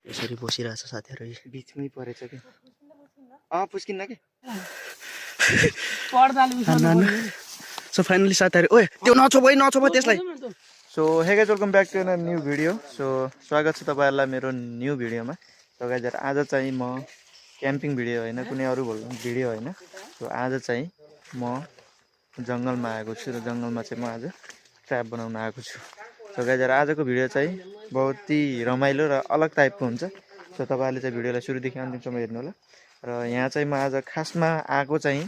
यसरी बसिरहेछ साथीहरु बीचमै परेछ के पुस्किन्न के सो फाइनली साथीहरु ओए त्यो नछो भाइ त्यसलाई so hey guys welcome back to another new video so स्वागत छ तपाईहरुलाई मेरो न्यू भिडियोमा सो गाइज आज चाहिँ म क्याम्पिङ भिडियो हैन कुनै अरु भिडियो हैन सो आज चाहिँ म जंगलमा आएको छु र जंगलमा चाहिँ म आज ट्र्याप बनाउन आएको छु सो गाइज आजको भिडियो चाहिँ बहुत ही रमाइलो र अलग टाइपको हुन्छ सो तपाईहरुले चाहिँ भिडियोलाई सुरुदेखि अन्तिमसम्म हेर्नु होला र यहाँ चाहिँ म आज खासमा आएको चाहिँ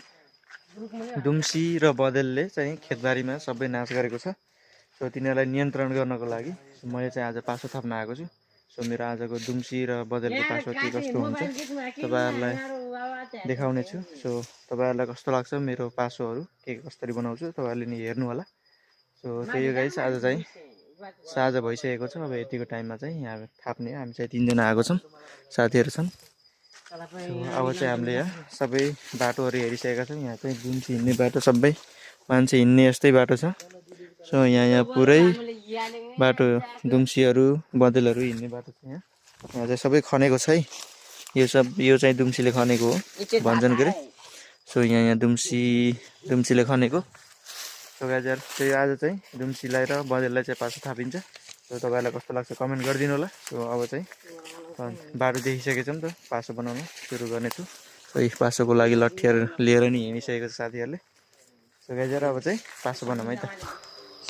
दुम्सी र बदेलले चाहिँ खेतबारीमा सबै नाश गरेको छ सो तिनीहरूलाई नियन्त्रण गर्नको लागि मैले चाहिँ आज पासो थप्न आएको छु सो मेरो आजको दुम्सी र बदेलको पासो के कस्तो हुन्छ तपाईहरुलाई देखाउने छु सो तपाईहरुलाई कस्तो लाग्छ मेरो पासोहरू के कसरी बनाउँछु तपाईहरुले नि हेर्नु होला सो त्यही हो गाइस आज चाहिँ साँझ भइसकेको छ अब यतिको टाइममा चाहिँ यहाँ थाप्ने हामी चाहिँ 3 जना आएको छौं साथीहरु छन् अब चाहिँ हामीले यहाँ सबै बाटोहरु हेरिसकेका छौं यहाँ चाहिँ दुम्सी हिँड्ने बाटो सबै मान्छे हिँड्ने यस्तै बाटो छ सो यहाँ पुरै बाटो दुम्सीहरु बदेलहरु हिँड्ने बाटो छ यहाँ चाहिँ सबै खनेको छ है यो चाहिँ दुम्सीले खनेको हो भन्छन् के रे सो यहाँ दुम्सीले खनेको सो गाइज त्यही आज चाहिँ दुम्सीलाई र बदेललाई चाहिँ पासो थापिन्छ सो तपाईहरुलाई कस्तो लाग्छ कमेन्ट गरिदिनु होला सो अब चाहिँ बाटो देखिसकेछौं त पासो बनाउन सुरु गर्नेछु सो यी पासोको लागि लट्ठीहरु लिएर नि हिँडिसकेको छ साथीहरुले सो गाइज अब चाहिँ पासो बनाउँ है त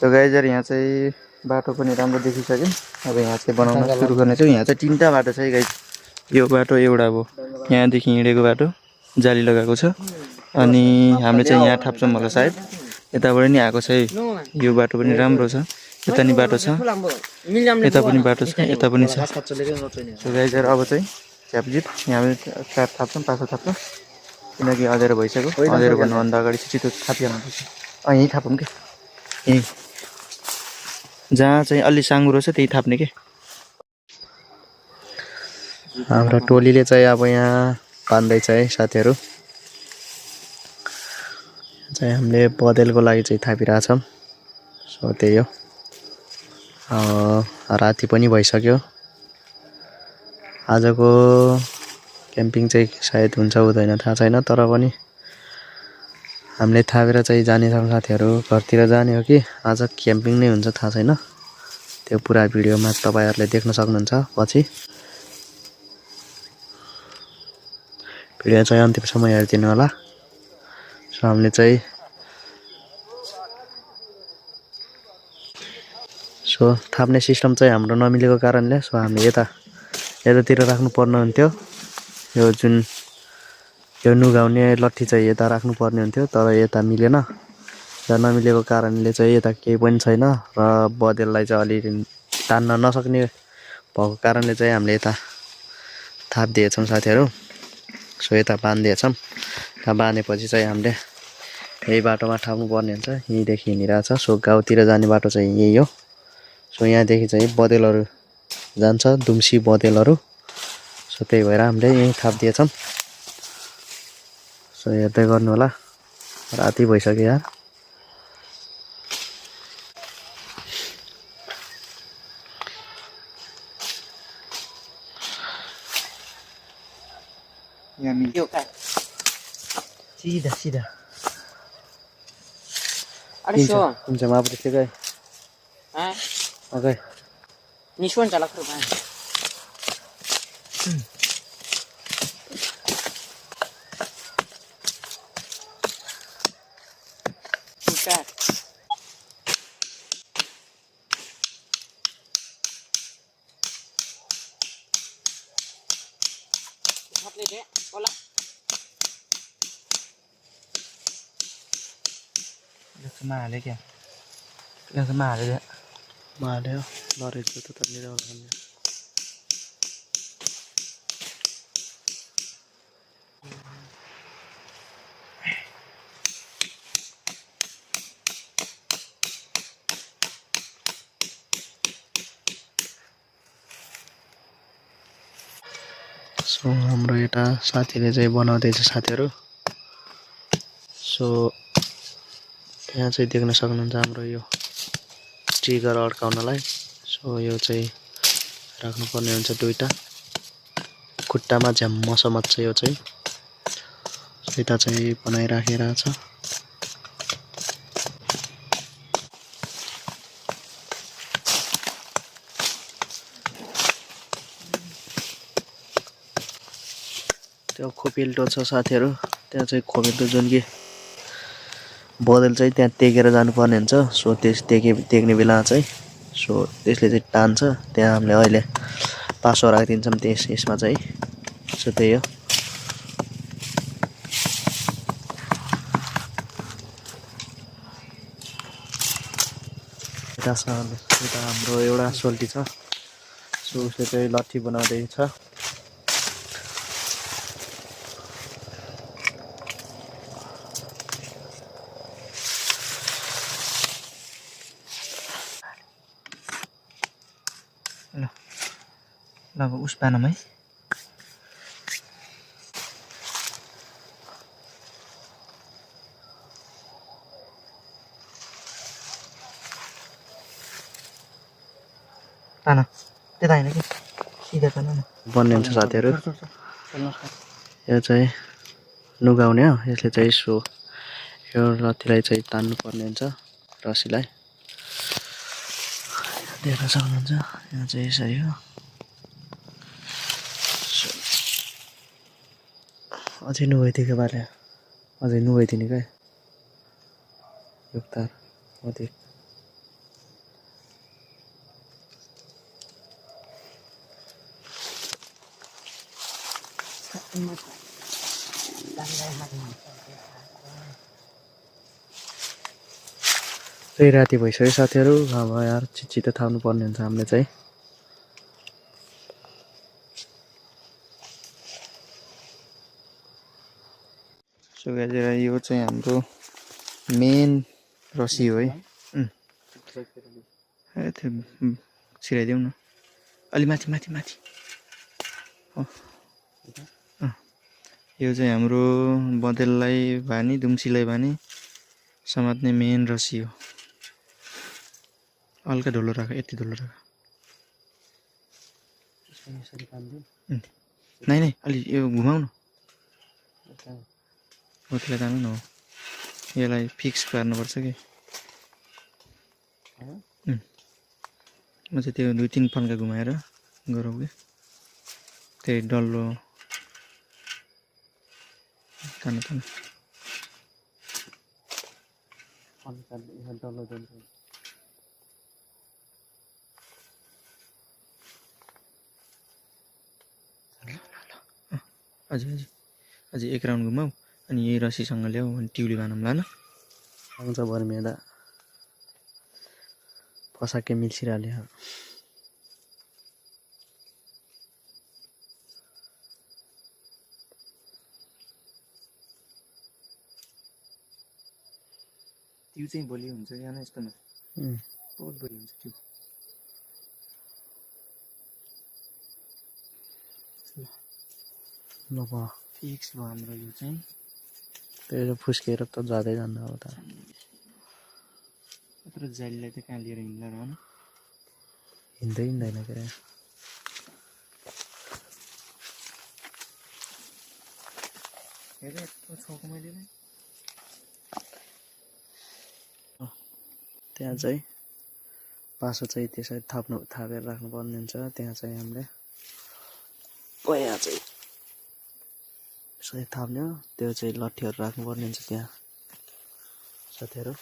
सो गाइज यहाँ चाहिँ बाटो पनि राम्रो देखिसक्यो अब यहाँ चाहिँ बनाउन सुरु गर्नेछु यहाँ चाहिँ 3टा बाटो छ है गाइज यो बाटो एउटा हो यहाँदेखि हिँडेको बाटो जाली लगाएको छ अनि हामीले चाहिँ यहाँ थाप्छौं होला सायद यताबाट नि आएको छ है यो बाटो पनि राम्रो छ यता नि बाटो छ यता पनि बाटो छ यता पनि छ सो गाइज अब चाहिँ झ्यापझिप यहाँ ट्र्याप थाप्छौं पासो थाप्छौं किनकि अँधेरो भइसक्यो अँधेरो भन्नुभन्दा अगाडि छिटो थापिहाल्नुपर्छ यहीँ थापौँ के यहीँ जहाँ चाहिँ अलि साँघुरो छ त्यही थाप्ने के हाम्रो टोलीले चाहिँ अब यहाँ बान्दैछ है साथीहरु चाहिँ हामीले बदेलको लागि चाहिँ थापिरहेछौं सो त्यही हो राति पनि भइसक्यो आजको क्याम्पिङ चाहिँ सायद हुन्छ हुँदैन थाहा छैन तर पनि हामीले थापेर चाहिँ जानेछौं साथीहरु घरतिर जाने हो कि आज क्याम्पिङ नै हुन्छ थाहा छैन त्यो पुरा भिडियोमा तपाईहरुले देख्न सक्नुहुन्छ पछि भिडियो चाहिँ अन्तिमसम्म हेरिदिनु होला सो हामीले चाहिँ सो थाप्ने सिस्टम चाहिँ हाम्रो नमिलेको कारणले सो हामीले यतातिर राख्नु पर्ने हुन्थ्यो यो जुन यो नुगाउने लट्ठी चाहिँ यता राख्नु पर्ने हुन्थ्यो तर यता मिलेन र नमिलेको कारणले चाहिँ यता केही पनि छैन र बदेललाई चाहिँ अलि तान्न नसक्ने भएको कारणले चाहिँ हामीले यता थाप्दिएछौं साथीहरु सो यता बान्दिएछौं त्यहाँ बाँधेपछि चाहिँ हामीले यही बाटोमा थाप्नु पर्ने हुन्छ यहीँदेखि हिँडिरहेछ सो गाउँतिर जाने बाटो चाहिँ यही हो सो यहाँदेखि चाहिँ बदेलहरु जान्छ दुम्सी बदेलहरु सो त्यही भएर हामीले यही थाप्दिएछौं सो हेर्दै गर्नु होला राति भइसक्यो यार यहाँ मिल्यो सीधा Ada so. Kunci maaf di sini, guys. Oke. Nisuan jalak rumah. Bukan. Lihat deh, bola. Sama ada क्या yang sama ada ya Ada lari itu tetap di dalamnya so हाम्रो एउटा साथीले चाहिँ बनाउँदैछ साथीहरु सो यहाँ चाहिँ देख्न सक्नुहुन्छ हाम्रो यो ट्रिगर अड्काउनलाई सो यो चाहिँ राख्नु पर्ने हुन्छ दुईटा खुट्टामा झ्याम्म समात्छ यो चाहिँ। यता चाहिँ बनाइराखेर छ। त्यो खोपेल्टो छ साथीहरू, त्यहाँ चाहिँ खोपेल्टो जुन कि बदल चाहिँ त्यहाँ टेकेर जानुपर्ने हुन्छ। सो टेक्ने बेला चाहिँ सो त्यसले चाहिँ तान्छ। त्यहाँ हामीले अहिले पासो राखिदिन्छौँ यसमा चाहिँ। सो त्यही हो। यता हाम्रो एउटा सोल्टी छ। सो उसले चाहिँ लट्ठी बनाउँदैछ। ल अब उस पानम है। तान त्यता होइन कि सिधा तान न बन्ने हुन्छ साथीहरू। यो चाहिँ नुगाउने हो। यसले चाहिँ सो यो लट्ठीलाई चाहिँ तान्नु पर्ने हुन्छ रस्सीलाई। देख्न सक्नुहुन्छ यहाँ चाहिँ यसरी हो। अझै नुहाइदिएको बाले अझै नुहाइदिने क्या यो तार अझै। त्यही राति भइसक्यो साथीहरू। अब यार छिटो थाप्नु पर्ने हुन्छ हामीले चाहिँ। सो गाइस यो चाहिँ हाम्रो मेन रस्सी हो है। त्यो छिराइदेऊ न अलि माथि माथि माथि। यो चाहिँ हाम्रो बँदेललाई भानी दुम्सीलाई भानी समात्ने मेन रस्सी हो। हल्का ढुलो राख, यति ढुलो राख। नै अलि यो घुमाउनु उसलाई तान्नु न। यसलाई फिक्स पार्नुपर्छ कि। म चाहिँ त्यो 2-3 पल्का घुमाएर गरौँ कि त्यही डल्लो तान्नु तान्नु। अझै एक राउन्ड घुमाऊ अनि यही रस्सीसँग ल्याऊ अनि टिउली बानौँ ल। आउँछ बर्मिँदा फसाके मिल्सिरहले। त्यो चाहिँ भोलि हुन्छ यहाँ यस्तोमा बहुत भोलि हुन्छ त्यो। ल फिक्स भयो हाम्रो यो चाहिँ। त्यो फुस्केर त जाँदै जान्न अब त। तर जालीलाई त कहाँ लिएर हिँड्ला र न हिँड्दै हिँड्दैन के हेर छोको मैले त्यहाँ चाहिँ पासो चाहिँ त्यसरी थापेर राख्नुपर्ने हुन्छ। त्यहाँ चाहिँ हामीले यहाँ चाहिँ यसरी थाप्ने हो। त्यो चाहिँ लट्ठीहरू राख्नुपर्ने हुन्छ त्यहाँ साथीहरू।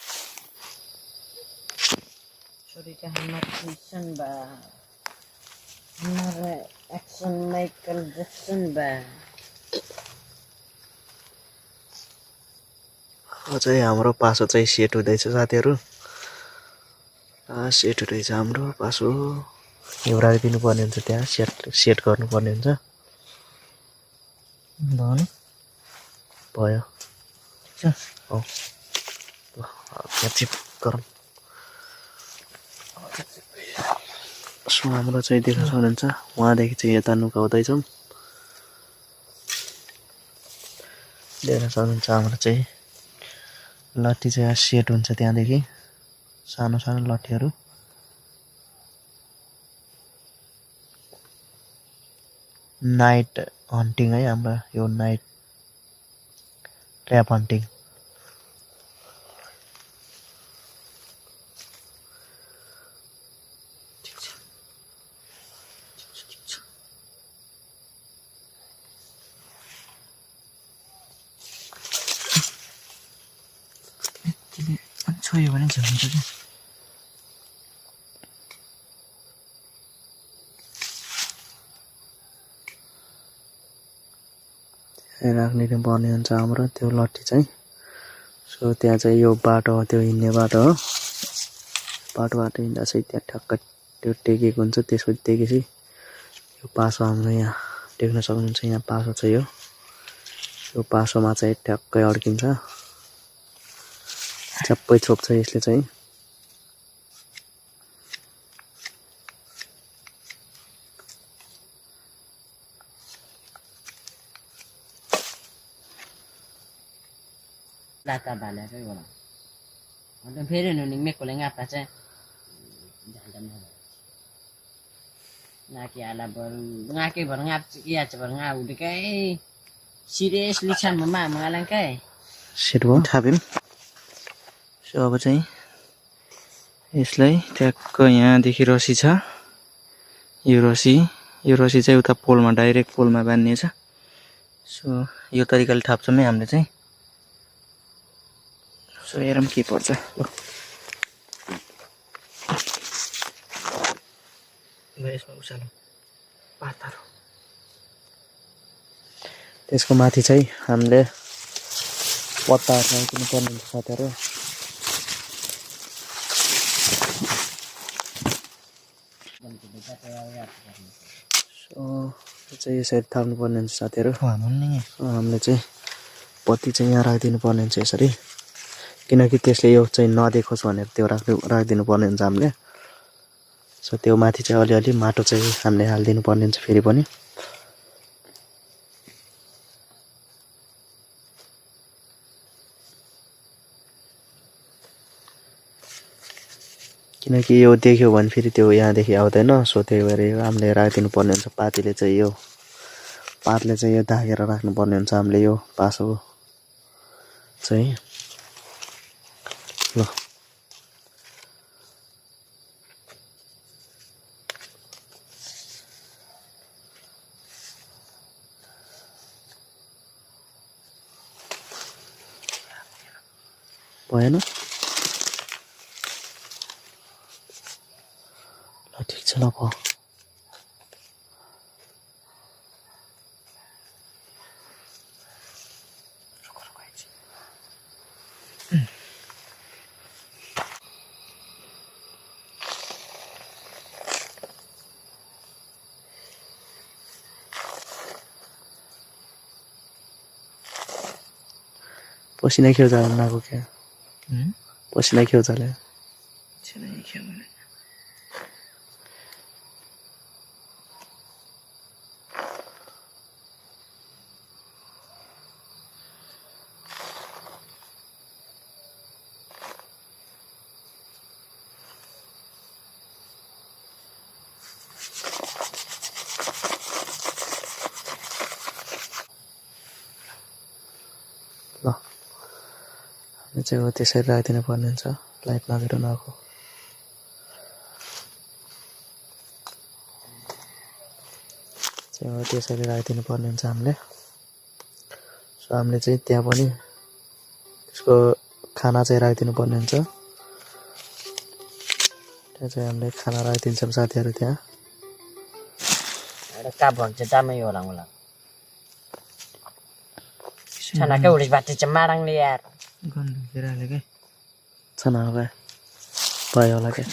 एक्सन माइकल जैक्सन बा। चाहिँ हाम्रो पासो चाहिँ सेट हुँदैछ साथीहरू। सेट हुँदैछ हाम्रो पासो। यो राखिदिनु पर्ने हुन्छ त्यहाँ सेट गर्नुपर्ने हुन्छ। भयो चिप गरौँ। सो हाम्रो चाहिँ देख्न सक्नुहुन्छ उहाँदेखि चाहिँ यता नुकाउँदैछौँ। देख्न सक्नुहुन्छ हाम्रो चाहिँ लट्ठी चाहिँ सेट हुन्छ त्यहाँदेखि सानो सानो लट्ठीहरू। नाइट हन्टिङ है हाम्रो यो नाइट ट्र्याप हन्टिङ। छोयो भने झुन्छ क्या। राख्ने पर्ने हुन्छ हाम्रो त्यो लट्ठी चाहिँ। सो त्यहाँ चाहिँ यो बाटो हो, त्यो हिँड्ने बाटो हो। बाटोबाट हिँड्दा चाहिँ त्यहाँ ठ्याक्क त्यो टेकेको हुन्छ। त्यसपछि टेकेपछि यो पासो हाम्रो यहाँ देख्न सक्नुहुन्छ। यहाँ पासो छ यो पासोमा चाहिँ ठ्याक्कै अड्किन्छ, चप्पै छोप्छ यसले चाहिँ। Lata bala cái gọi là nó phê nó nín mẹ của anh ngáp chứ na kia là bờ nga cái bờ ngáp kia chứ bờ ngáp udah cái seriously chan mama mengalang cái set भयो। थाप्यौँ। So अब चाहिँ यसलाई ट्याक्क यहाँदेखि रसी छ, यो रसी चाहिँ उता पोलमा डाइरेक्ट पोलमा बान्ने छ। सो यो तरिकाले थाप्छौँ है हामीले चाहिँ। सो हेरौँ के पर्छ। यसमा उचालौँ पातारो। त्यसको माथि चाहिँ हामीले पत्ताहरू राखिदिनु पर्ने हुन्छ साथीहरू। सो यो चाहिँ यसरी थाप्नु पर्ने हुन्छ साथीहरू। हामीले चाहिँ पत्ती चाहिँ यहाँ राखिदिनु पर्ने हुन्छ यसरी, किनकि त्यसले यो चाहिँ नदेखोस् भनेर त्यो राखिदिनु पर्ने हुन्छ हामीले। सो त्यो माथि चाहिँ अलिअलि माटो चाहिँ हामीले हालिदिनु पर्ने हुन्छ फेरि पनि। किनकि यो देख्यो भने फेरि त्यो यहाँदेखि आउँदैन। सो त्यही भएर यो हामीले राखिदिनु पर्ने हुन्छ। पातले चाहिँ यो ढाकेर राख्नुपर्ने हुन्छ हामीले यो पासो चाहिँ। ल भएन? ल ठिक छ, ल भयो। पसिना खेल जाने नाको क्या? पसिना खेल जाले ल हामी चाहिँ हो त्यसरी राखिदिनु पर्ने हुन्छ। लाइट नगेर नआएको चाहिँ हो त्यसरी राखिदिनु पर्ने हुन्छ हामीले। सो हामीले चाहिँ त्यहाँ पनि त्यसको खाना चाहिँ राखिदिनु पर्ने हुन्छ। त्यहाँ चाहिँ हामीले खाना राखिदिन्छौँ साथीहरू। त्यहाँ का भन्छ दामै होला मलाई छानाकै उडिस बाटी चाहिँ माराङले यार गन्ध फिराले के छना हो भयो होला क्या।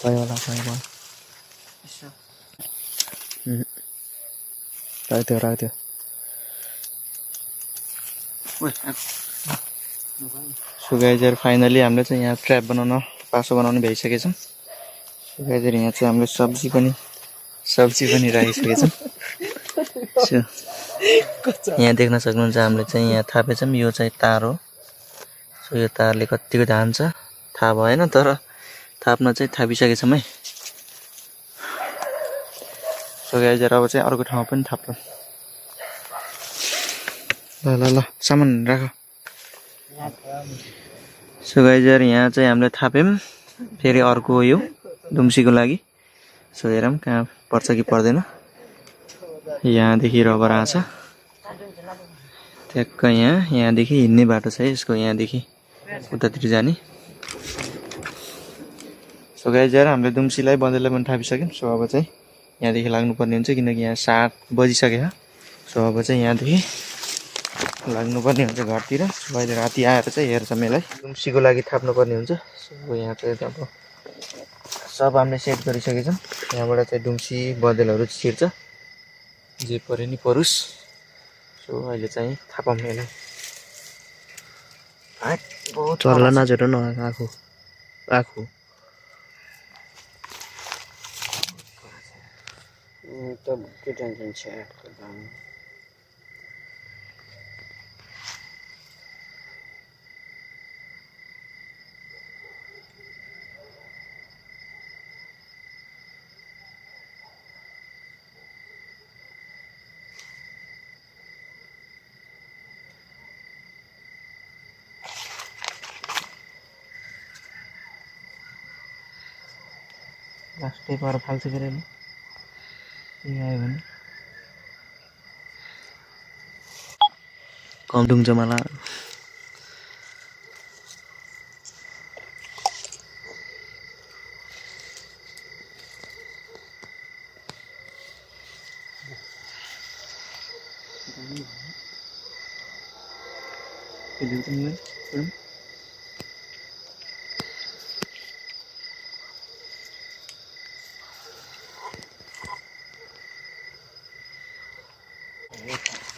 भयो होला भयो राख्थ्यो सो गाइजहरु फाइनली हामीले चाहिँ यहाँ ट्र्याप बनाउन पासो बनाउन भइसकेको छ। सो गाइजहरु यहाँ चाहिँ हामीले सब्जी पनि राखिसकेको छ। सो यहाँ देख्न सक्नुहुन्छ हामीले चाहिँ यहाँ थापेछौँ। यो चाहिँ तार हो। सो यो तारले कतिको धान्छ थाहा भएन, तर थाप्न चाहिँ थापिसकेछौँ है। सो गाइज अब चाहिँ अर्को ठाउँमा पनि थाप्छौँ। ल ल ल सामान राख। सो गाइज यहाँ चाहिँ हामीले थाप्यौँ। फेरि अर्को यो दुम्सीको लागि। सो हेरौँ कहाँ पर्छ कि पर्दैन। यहाँदेखि रबर आछ ठ्याक्क यहाँदेखि हिँड्ने बाटो छ है यसको, यहाँदेखि उतातिर जाने। सो गाइज हामीले दुम्सीलाई बँदेललाई पनि थापिसक्यौँ। सो अब चाहिँ यहाँदेखि लाग्नुपर्ने हुन्छ किनकि यहाँ 7 बजिसक्यो। सो अब चाहिँ यहाँदेखि लाग्नुपर्ने हुन्छ घरतिर। सो अहिले राति आएर चाहिँ हेर्छौँ यसलाई दुम्सीको लागि थाप्नुपर्ने हुन्छ। सो यहाँ चाहिँ अब सब हामीले सेट गरिसकेछौँ। यहाँबाट चाहिँ दुम्सी बँदेलहरू छिर्छ, जे पऱ्यो नि परोस्। सो अहिले चाहिँ थापौँ यसलाई। चल्ला नझेर न आँखु आँखु तो के टेंशन छ लास्टै पर फाल्छ के अरे आयो भने कम दुख्छ मलाई।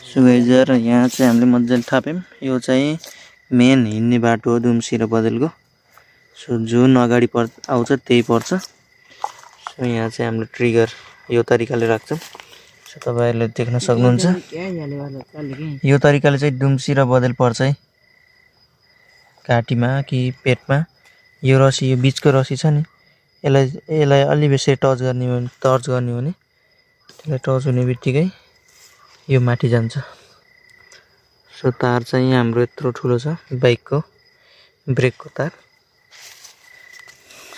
सो गाइज यहाँ चाहिँ हामीले मजाले थाप्यौँ। यो चाहिँ मेन हिँड्ने बाटो हो दुम्सी र बँदेलको। सो जुन अगाडि आउँछ त्यही पर्छ। सो यहाँ चाहिँ हामीले ट्रिगर यो तरिकाले राख्छौँ। सो तपाईँहरूले देख्न सक्नुहुन्छ यो तरिकाले चाहिँ दुम्सी र बँदेल पर्छ है, घाँटीमा कि पेटमा। यो रसी, यो बिचको रसी छ नि, यसलाई अलि बेसी टच गर्ने हो भने त्यसलाई टच हुने बित्तिकै यो माथि जान्छ। सो तार चाहिँ हाम्रो यत्रो ठुलो छ बाइकको ब्रेकको तार।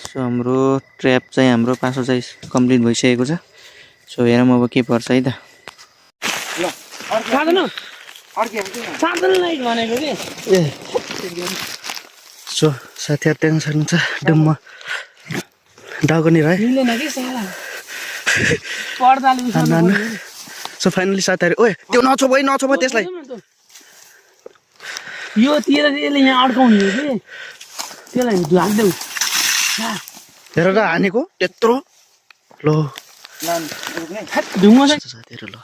सो हाम्रो ट्र्याप चाहिँ हाम्रो पासो चाहिँ कम्प्लिट भइसकेको छ। सो हेरौँ अब के पर्छ है त। सो साथीहरू देख्न सक्नुहुन्छ डुम्म डाउको नि है। सो फाइनली साथीहरू, ओए त्यो नछो भयो त्यसलाई। यो तिर यसले यहाँ अड्काउने हो कि त्यसलाई लाग्देऊ हेर र हानेको त्यत्रो लो ढुङ्गो साथीहरू। ल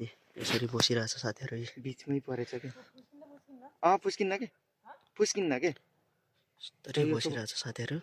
ए यसरी बसिरहेछ साथीहरू, बिचमै परेछ के फुस्किन्न के बसिरहेछ साथीहरू।